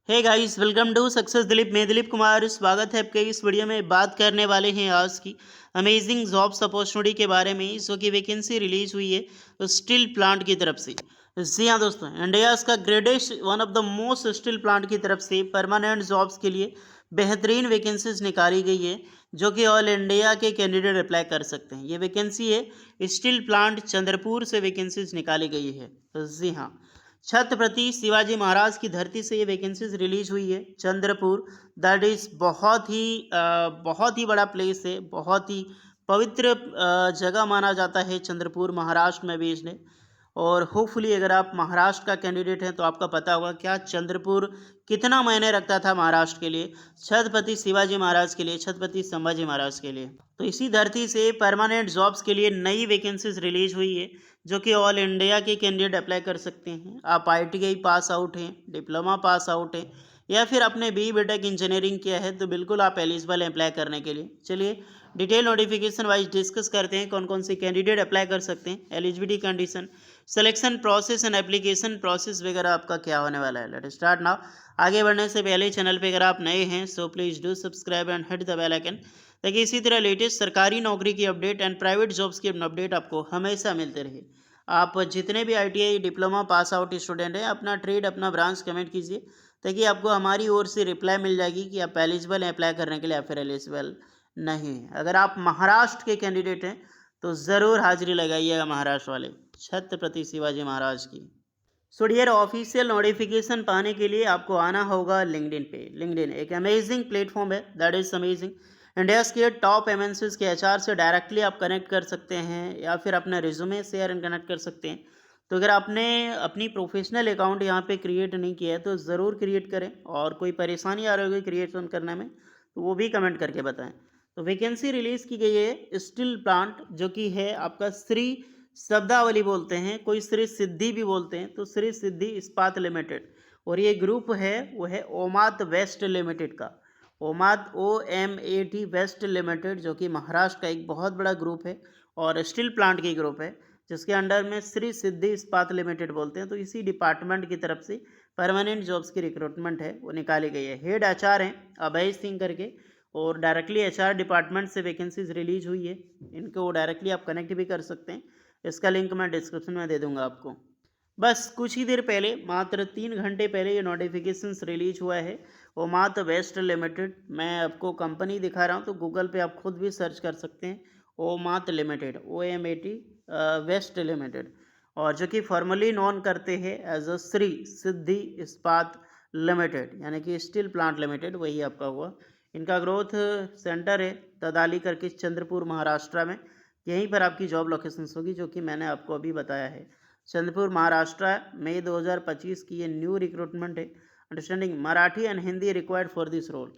Hey guys, welcome to success Dilip. मैं दिलीप कुमार, स्वागत है आपके इस वीडियो में। बात करने वाले हैं आज की अमेजिंग जॉब्स अपॉर्चुनिटी के बारे में, जो कि वैकेंसी रिलीज हुई है स्टील प्लांट की तरफ से। जी हाँ दोस्तों, इंडिया का greatest one of the most steel plant की तरफ से परमानेंट जॉब्स के लिए बेहतरीन वैकेंसीज निकाली गई है, जो कि ऑल इंडिया के कैंडिडेट अप्लाई कर सकते हैं। ये वैकेंसी है स्टील प्लांट चंद्रपुर से वैकेंसीज निकाली गई है। जी हाँ, छत्रपति शिवाजी महाराज की धरती से ये वैकेंसीज रिलीज हुई है। चंद्रपुर, दैट इज़ बहुत ही बड़ा प्लेस है, बहुत ही पवित्र जगह माना जाता है चंद्रपुर, महाराष्ट्र में बेस्ड। और होपफुली अगर आप महाराष्ट्र का कैंडिडेट हैं तो आपका पता होगा क्या चंद्रपुर कितना मायने रखता था महाराष्ट्र के लिए, छत्रपति शिवाजी महाराज के लिए, छत्रपति संभाजी महाराज के लिए। तो इसी धरती से परमानेंट जॉब्स के लिए नई वैकेंसीज रिलीज हुई है, जो कि ऑल इंडिया के कैंडिडेट अप्लाई कर सकते हैं। आप ITI पास आउट हैं, डिप्लोमा पास आउट हैं, या फिर आपने BTech इंजीनियरिंग किया है तो बिल्कुल आप एलिजिबल हैं अप्लाई करने के लिए। चलिए डिटेल नोटिफिकेशन वाइज डिस्कस करते हैं कौन कौन से कैंडिडेट अप्लाई कर सकते हैं, eligibility condition, selection process and application process वगैरह आपका क्या होने वाला है। Let start now. आगे बढ़ने से पहले चैनल पे अगर आप नए हैं so please do subscribe and hit the bell icon, ताकि इसी तरह लेटेस्ट सरकारी नौकरी की अपडेट एंड प्राइवेट जॉब्स की अपडेट आपको हमेशा मिलते रहे। आप जितने भी ITI diploma pass out student हैं, अपना ट्रेड अपना ब्रांच कमेंट कीजिए, ताकि आपको हमारी ओर से रिप्लाई मिल जाएगी कि आप एलिजिबल हैं अप्लाई करने के लिए या फिर एलिजिबल नहीं है। अगर आप महाराष्ट्र के कैंडिडेट हैं तो ज़रूर हाजिरी लगाइएगा महाराष्ट्र वाले छत्रपति शिवाजी महाराज की। सो डियर, ऑफिशियल नोटिफिकेशन पाने के लिए आपको आना होगा लिंक्डइन पे। लिंक्डइन एक अमेजिंग प्लेटफॉर्म है, दैट इज़ अमेजिंग। इंडिया के टॉप MNCs के HR से डायरेक्टली आप कनेक्ट कर सकते हैं, या फिर अपना रिज्यूमे शेयर एंड कनेक्ट कर सकते हैं। तो अगर आपने अपनी प्रोफेशनल अकाउंट यहाँ पे क्रिएट नहीं किया है तो ज़रूर क्रिएट करें, और कोई परेशानी आ रही होगी क्रिएशन करने में तो वो भी कमेंट करके बताएं। तो वैकेंसी रिलीज़ की गई है स्टील प्लांट, जो कि है आपका श्री शब्दावली बोलते हैं, कोई श्री सिद्धि भी बोलते हैं, तो श्री सिद्धि इस्पात लिमिटेड। और ये ग्रुप है वो है ओमात वेस्ट लिमिटेड का, ओमात OMAT वेस्ट लिमिटेड, जो कि महाराष्ट्र का एक बहुत बड़ा ग्रुप है और स्टील प्लांट की ग्रुप है, जिसके अंडर में श्री सिद्धि इस्पात लिमिटेड बोलते हैं। तो इसी डिपार्टमेंट की तरफ से परमानेंट जॉब्स की रिक्रूटमेंट है वो निकाली गई है। हेड HR हैं अभय सिंह करके, और डायरेक्टली HR डिपार्टमेंट से वैकेंसीज रिलीज हुई है। इनको डायरेक्टली आप कनेक्ट भी कर सकते हैं, इसका लिंक मैं डिस्क्रिप्शन में दे दूंगा आपको। बस कुछ ही देर पहले, मात्र 3 घंटे पहले ये नोटिफिकेशंस रिलीज हुआ है ओमात वेस्ट लिमिटेड। मैं आपको कंपनी दिखा रहा हूँ, तो गूगल पे आप खुद भी सर्च कर सकते हैं ओमात लिमिटेड, OMAT वेस्ट लिमिटेड, और जो कि फॉर्मली नॉन करते हैं एज अ श्री सिद्धि इस्पात लिमिटेड, यानी कि स्टील प्लांट लिमिटेड, वही आपका हुआ। इनका ग्रोथ सेंटर है तदाली करके चंद्रपुर महाराष्ट्र में। यहीं पर आपकी जॉब लोकेशंस होगी, जो कि मैंने आपको अभी बताया है। चंद्रपुर महाराष्ट्र, मई 2025 की ये न्यू रिक्रूटमेंट है। Understanding Marathi and Hindi required for this role.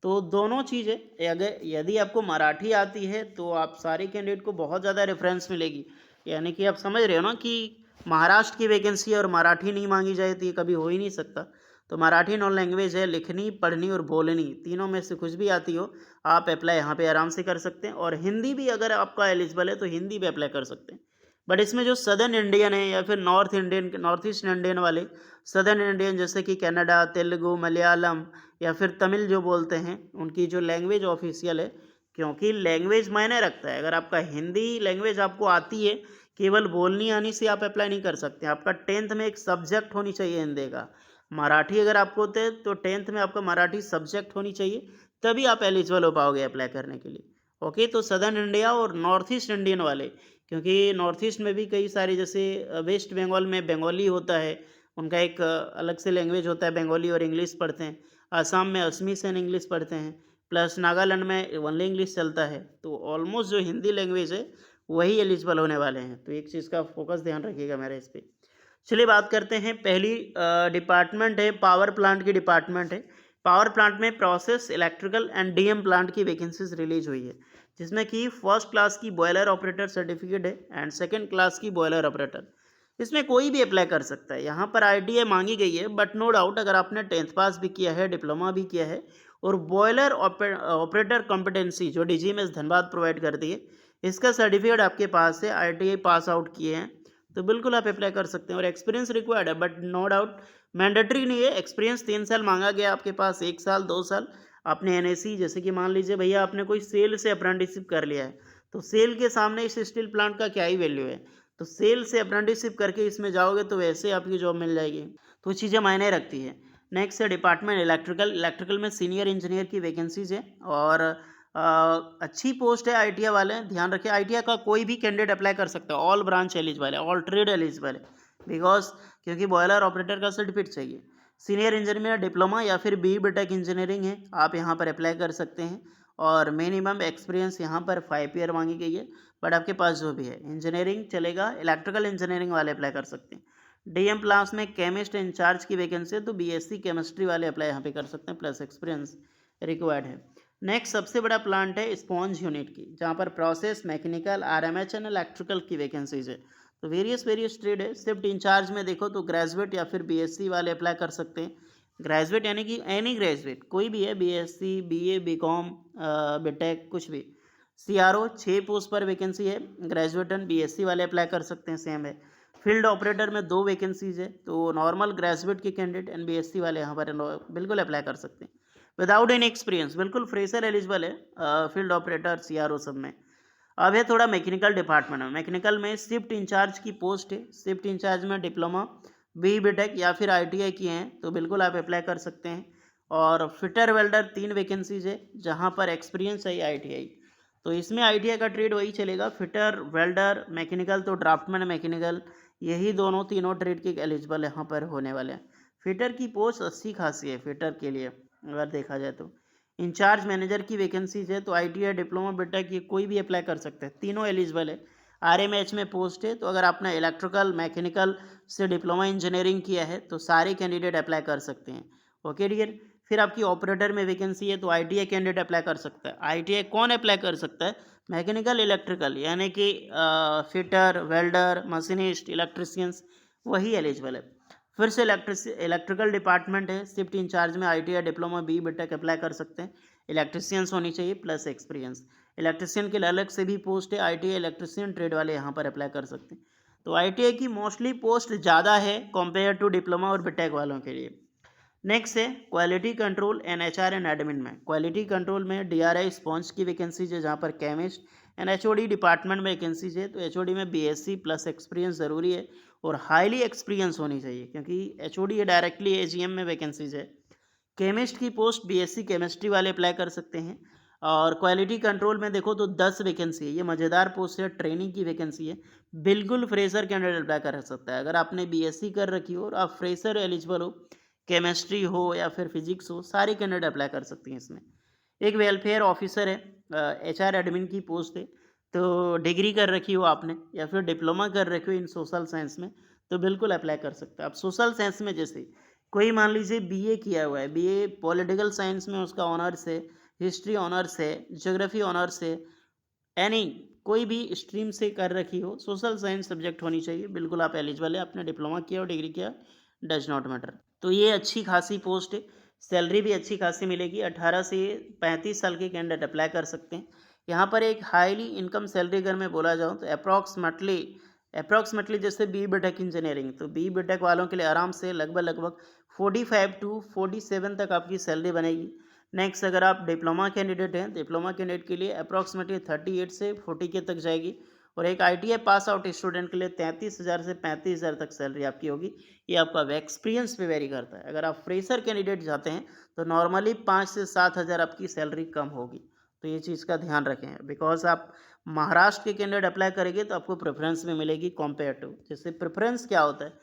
तो दोनों चीज़ें, अगर यदि आपको मराठी आती है तो आप सारे कैंडिडेट को बहुत ज़्यादा रेफरेंस मिलेगी। यानी कि आप समझ रहे हो ना कि महाराष्ट्र की वैकेंसी और मराठी नहीं मांगी जाए तो ये कभी हो ही नहीं सकता। तो मराठी नॉन लैंग्वेज है, लिखनी पढ़नी और बोलनी, तीनों में से कुछ भी आती हो आप अप्लाई यहाँ पे आराम से कर सकते हैं। और हिंदी भी अगर आपका एलिजिबल है तो हिंदी भी अप्लाई कर सकते हैं। बट इसमें जो सदर्न इंडियन है या फिर नॉर्थ ईस्ट इंडियन वाले, सदर्न इंडियन जैसे कि कन्नड़ा, तेलुगु, मलयालम या फिर तमिल जो बोलते हैं, उनकी जो लैंग्वेज ऑफिशियल है, क्योंकि लैंग्वेज मायने रखता है। अगर आपका हिंदी लैंग्वेज आपको आती है, केवल बोलनी आनी से आप अप्लाई नहीं कर सकते। आपका 10th में एक सब्जेक्ट होनी चाहिए हिंदी का। मराठी अगर आपको होते तो 10th में आपका मराठी सब्जेक्ट होनी चाहिए, तभी आप एलिजिबल हो पाओगे अप्लाई करने के लिए। ओके, तो सदर्न इंडिया और नॉर्थ ईस्ट इंडियन वाले, क्योंकि नॉर्थ ईस्ट में भी कई सारे, जैसे वेस्ट बंगाल में बंगाली होता है, उनका एक अलग से लैंग्वेज होता है, बंगाली और इंग्लिश पढ़ते हैं। आसाम में असमीज एंड इंग्लिश पढ़ते हैं, प्लस नागालैंड में ओनली इंग्लिश चलता है। तो ऑलमोस्ट जो हिंदी लैंग्वेज है वही एलिजिबल होने वाले हैं। तो एक चीज़ का फोकस ध्यान रखिएगा मेरे इस पर। चलिए बात करते हैं। पहली डिपार्टमेंट है पावर प्लांट की डिपार्टमेंट है। पावर प्लांट में process, electrical and DM plant की वैकेंसीज रिलीज हुई है, जिसमें कि फर्स्ट क्लास की बॉयलर ऑपरेटर सर्टिफिकेट है एंड सेकंड क्लास की बॉयलर ऑपरेटर। इसमें कोई भी अप्लाई कर सकता है। यहाँ पर ITI मांगी गई है, बट नो डाउट अगर आपने 10th पास भी किया है, डिप्लोमा भी किया है, और बॉयलर ऑपरेटर कॉम्पिटेंसी जो DGMS धनबाद प्रोवाइड करती है, इसका सर्टिफिकेट आपके पास है, ITI पास आउट किए हैं, तो बिल्कुल आप अप्लाई कर सकते हैं। और एक्सपीरियंस रिक्वायर्ड है, बट नो डाउट मैंडेटरी नहीं है। एक्सपीरियंस 3 साल मांगा गया आपके पास, 1 साल 2 साल आपने एनएससी, जैसे कि मान लीजिए भैया आपने कोई सेल से अप्रेंटिसशिप कर लिया है, तो सेल के सामने इस स्टील प्लांट का क्या ही वैल्यू है। तो सेल से अप्रेंटिसशिप करके इसमें जाओगे तो वैसे आपकी जॉब मिल जाएगी, तो चीज़ें मायने रखती है। नेक्स्ट है डिपार्टमेंट इलेक्ट्रिकल। इलेक्ट्रिकल में सीनियर इंजीनियर की वैकेंसीज है और अच्छी पोस्ट है। आईटीआई वाले ध्यान रखिए, आईटीआई का कोई भी कैंडिडेट अप्लाई कर सकता है, ऑल ब्रांच एलिजिबल है, ऑल ट्रेड एलिजिबल है, बिकॉज क्योंकि बॉयलर ऑपरेटर का सर्टिफिकेट चाहिए। सीनियर इंजीनियर डिप्लोमा या फिर बी बीटेक इंजीनियरिंग है, आप यहाँ पर अप्लाई कर सकते हैं। और मिनिमम एक्सपीरियंस यहाँ पर 5 ईयर मांगी गई है, बट आपके पास जो भी है इंजीनियरिंग चलेगा। इलेक्ट्रिकल इंजीनियरिंग वाले अप्लाई कर सकते हैं। डीएम प्लास में केमिस्ट इंचार्ज की वैकेंसी है, तो बीएससी केमिस्ट्री वाले अप्लाई यहाँ पे कर सकते हैं, प्लस एक्सपीरियंस रिक्वायर्ड है। नेक्स्ट सबसे बड़ा प्लांट है स्पॉन्ज यूनिट की, जहाँ पर प्रोसेस मैकेनिकल आरएमएच एंड इलेक्ट्रिकल की वैकेंसीज है। तो वेरियस ट्रेड है। शिफ्ट इंचार्ज में देखो तो ग्रेजुएट या फिर बीएससी वाले अप्लाई कर सकते हैं। ग्रेजुएट यानी कि एनी ग्रेजुएट कोई भी है, बीएससी बीए बीकॉम बीटेक कुछ भी। सीआरओ 6 पोस्ट पर वैकेंसी है, ग्रेजुएट एंड बीएससी वाले अप्लाई कर सकते हैं, सेम है। फील्ड ऑपरेटर में 2 वैकेंसीज है, तो नॉर्मल ग्रेजुएट के कैंडिडेट एंड बीएससी वाले यहाँ पर बिल्कुल अप्लाई कर सकते हैं विदाउट एनी एक्सपीरियंस, बिल्कुल फ्रेशर एलिजिबल है फील्ड ऑपरेटर सीआरओ सब में। अब है थोड़ा मैकेनिकल डिपार्टमेंट में। मैकेनिकल में शिफ्ट इंचार्ज की पोस्ट है। शिफ्ट इंचार्ज में डिप्लोमा बी बीटेक या फिर आईटीआई किए हैं तो बिल्कुल आप अप्लाई कर सकते हैं। और फिटर वेल्डर 3 वैकेंसीज है, जहां पर एक्सपीरियंस है आईटीआई। तो इसमें आईटीआई का ट्रेड वही चलेगा, फिटर वेल्डर मैकेनिकल, तो ड्राफ्टमैन मैकेनिकल यही दोनों तीनों ट्रेड के एलिजिबल यहाँ पर होने वाले हैं। फिटर की पोस्ट अच्छी खासी है फिटर के लिए अगर देखा जाए तो। इंचार्ज मैनेजर की वैकेंसीज है, तो आईटीआई डिप्लोमा बीटेक ये कोई भी अप्लाई कर सकते हैं, तीनों एलिजिबल है। आरएमएच में पोस्ट है, तो अगर आपने इलेक्ट्रिकल मैकेनिकल से डिप्लोमा इंजीनियरिंग किया है तो सारे कैंडिडेट अप्लाई कर सकते हैं। Okay dear. फिर आपकी ऑपरेटर में वैकेंसी है, तो आईटीआई कैंडिडेट अप्लाई कर सकता है। आईटीआई कौन अप्लाई कर सकता है? मैकेनिकल इलेक्ट्रिकल, यानी कि फिटर वेल्डर मशीनिस्ट इलेक्ट्रिशियंस वही एलिजिबल है। फिर से इलेक्ट्रिकल डिपार्टमेंट है, शिफ्ट इंचार्ज में ITI diploma B BTech apply कर सकते हैं। इलेक्ट्रिशियंस होनी चाहिए प्लस एक्सपीरियंस। इलेक्ट्रिशियन के लिए अलग से भी पोस्ट है, आईटीआई इलेक्ट्रिशियन ट्रेड वाले यहाँ पर अप्लाई कर सकते हैं। तो आईटीआई की मोस्टली पोस्ट ज़्यादा है कंपेयर टू डिप्लोमा और बीटेक वालों के लिए। नेक्स्ट है quality control and HR and admin में। क्वालिटी कंट्रोल में डीआरआई स्पॉन्ज की वैकेंसीज है, जहाँ पर केमिस्ट एंड एचओडी डिपार्टमेंट में वैकेंसीज है। तो एचओडी में बीएससी प्लस एक्सपीरियंस ज़रूरी है और हाईली एक्सपीरियंस होनी चाहिए, क्योंकि एचओडी डायरेक्टली एजीएम में वैकेंसीज है। केमिस्ट की पोस्ट बीएससी केमिस्ट्री वाले अप्लाई कर सकते हैं। और क्वालिटी कंट्रोल में देखो तो 10 वैकेंसी है, ये मज़ेदार पोस्ट है, ट्रेनिंग की वैकेंसी है, बिल्कुल फ्रेशर कैंडिडेट अप्लाई कर सकता है। अगर आपने बीएससी कर रखी हो और आप फ्रेशर एलिजिबल हो, केमिस्ट्री हो या फिर फिजिक्स हो, सारी कैंडिडेट अप्लाई कर सकती हैं इसमें। एक वेलफेयर ऑफिसर है, एचआर एडमिन की पोस्ट है, तो डिग्री कर रखी हो आपने या फिर डिप्लोमा कर रखी हो इन सोशल साइंस में तो बिल्कुल अप्लाई कर सकते हैं। अब सोशल साइंस में जैसे कोई मान लीजिए बीए किया हुआ है, बीए पॉलिटिकल साइंस में उसका ऑनर्स है, हिस्ट्री ऑनर्स है, ज्योग्राफी ऑनर्स है, एनी कोई भी स्ट्रीम से कर रखी हो, सोशल साइंस सब्जेक्ट होनी चाहिए, बिल्कुल आप एलिजिबल है। आपने डिप्लोमा किया हो डिग्री किया, डज नॉट मैटर। तो ये अच्छी खासी पोस्ट है, सैलरी भी अच्छी खासी मिलेगी। 18 से 35 साल के कैंडिडेट अप्लाई कर सकते हैं। यहाँ पर एक हाईली इनकम सैलरी अगर मैं बोला जाऊँ तो अप्रॉक्सीमेटली जैसे बी बीटेक इंजीनियरिंग, तो बी बीटेक वालों के लिए आराम से लगभग 45 टू 47 तक आपकी सैलरी बनेगी। नेक्स्ट अगर आप डिप्लोमा कैंडिडेट हैं, डिप्लोमा कैंडिडेट के लिए अप्रॉक्सीमेटली 38 से 40K तक जाएगी। और एक आईटीआई पास आउट स्टूडेंट के लिए 33,000 से 35,000 तक सैलरी आपकी होगी। ये आपका एक्सपीरियंस पे वेरी करता है। अगर आप फ्रेशर कैंडिडेट जाते हैं तो नॉर्मली 5 से 7,000 आपकी सैलरी कम होगी, तो ये चीज़ का ध्यान रखें। बिकॉज आप महाराष्ट्र के कैंडिडेट अप्लाई करेंगे तो आपको प्रेफरेंस में मिलेगी कॉम्पेयर टू। जैसे प्रेफरेंस क्या होता है,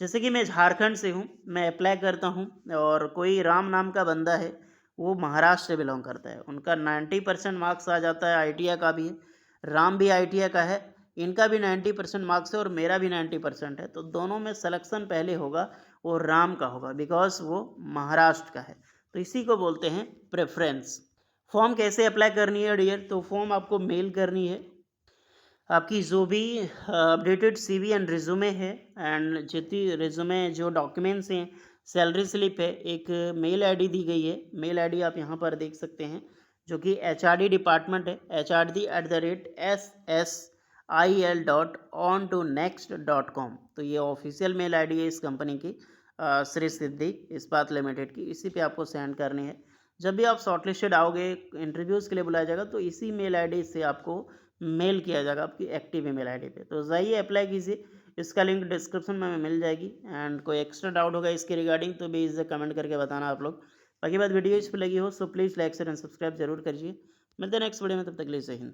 जैसे कि मैं झारखंड से हूँ, मैं अप्लाई करता हूँ और कोई राम नाम का बंदा है, वो महाराष्ट्र से बिलोंग करता है, उनका 90% मार्क्स आ जाता है, आईटीआई का भी है, राम भी आईटीआई का है, इनका भी 90% मार्क्स है और मेरा भी 90% है, तो दोनों में सिलेक्शन पहले होगा वो राम का होगा, बिकॉज वो महाराष्ट्र का है। तो इसी को बोलते हैं प्रेफरेंस। फॉर्म कैसे अप्लाई करनी है डियर, तो फॉर्म आपको मेल करनी है। आपकी जो भी अपडेटेड सीवी एंड रिज्यूमे है एंड जितनी रिज्यूमे जो डॉक्यूमेंट्स हैं, सैलरी स्लिप है, एक मेल आईडी दी गई है। मेल आईडी आप यहाँ पर देख सकते हैं, जो कि एचआरडी डिपार्टमेंट है, HRD@SS il.on2next.com। तो ये ऑफिशियल मेल आईडी है इस कंपनी की, श्री सिद्धि इस्पात लिमिटेड की। इसी पे आपको सेंड करनी है। जब भी आप शॉर्टलिस्टेड आओगे, इंटरव्यूज़ के लिए बुलाया जाएगा, तो इसी मेल आईडी से आपको मेल किया जाएगा आपकी एक्टिव ईमेल आईडी पे। तो जाइए अप्लाई कीजिए, इसका लिंक डिस्क्रिप्शन में मिल जाएगी। एंड कोई एक्स्ट्रा डाउट होगा इसके रिगार्डिंग तो भी इसे कमेंट करके बताना आप लोग। बाकी बात वीडियो इस पर लगी हो so please like share and subscribe जरूर करिए। मिलते हैं नेक्स्ट वीडियो में, तब तक के लिए जय हिंद।